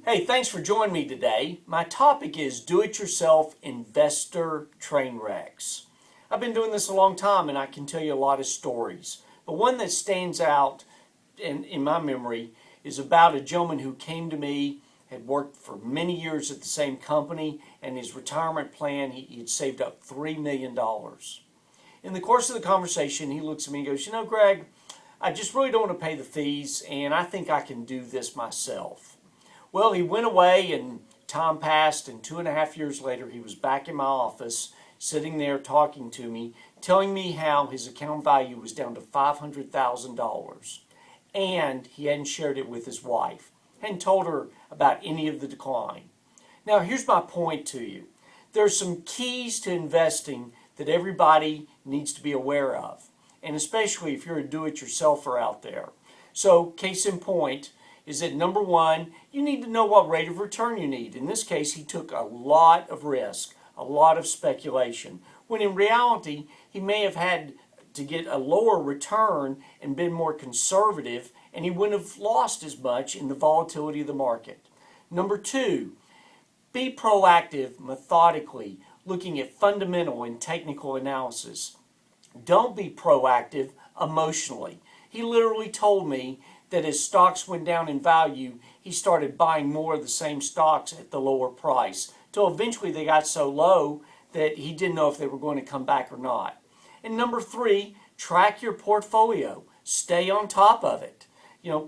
Hey, thanks for joining me today. My topic is do-it-yourself investor train wrecks. I've been doing this a long time and I can tell you a lot of stories. But one that stands out in my memory is about a gentleman who came to me, had worked for many years at the same company, and his retirement plan, he'd saved up $3 million. In the course of the conversation, he looks at me and goes, "You know, Greg, I just really don't want to pay the fees and I think I can do this myself." Well, he went away and time passed, and 2.5 years later he was back in my office sitting there talking to me, telling me how his account value was down to $500,000 and he hadn't shared it with his wife, hadn't told her about any of the decline. Now here's my point to you. There's some keys to investing that everybody needs to be aware of, and especially if you're a do-it-yourselfer out there. So case in point is that number one, you need to know what rate of return you need. In this case, he took a lot of risk, a lot of speculation, when in reality, he may have had to get a lower return and been more conservative, and he wouldn't have lost as much in the volatility of the market. Number two, be proactive methodically, looking at fundamental and technical analysis. Don't be proactive emotionally. He literally told me that as stocks went down in value, he started buying more of the same stocks at the lower price, till eventually they got so low that he didn't know if they were going to come back or not. And number three, track your portfolio. Stay on top of it.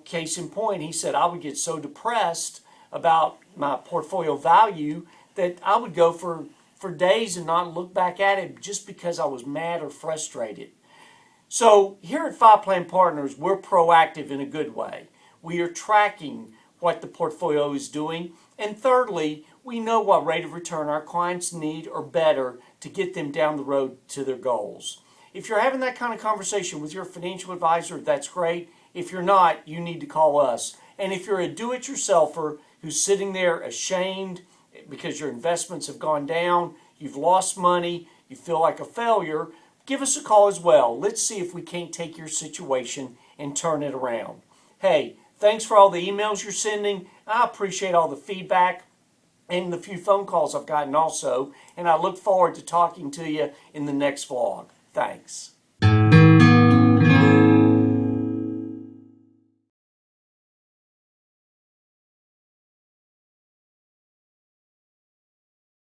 Case in point, he said I would get so depressed about my portfolio value that I would go for days and not look back at it just because I was mad or frustrated. So here at Five Plan Partners, we're proactive in a good way. We are tracking what the portfolio is doing. And thirdly, we know what rate of return our clients need or better to get them down the road to their goals. If you're having that kind of conversation with your financial advisor, that's great. If you're not, you need to call us. And if you're a do-it-yourselfer who's sitting there ashamed because your investments have gone down, you've lost money, you feel like a failure, give us a call as well. Let's see if we can't take your situation and turn it around. Hey, thanks for all the emails you're sending. I appreciate all the feedback and the few phone calls I've gotten also. And I look forward to talking to you in the next vlog. Thanks.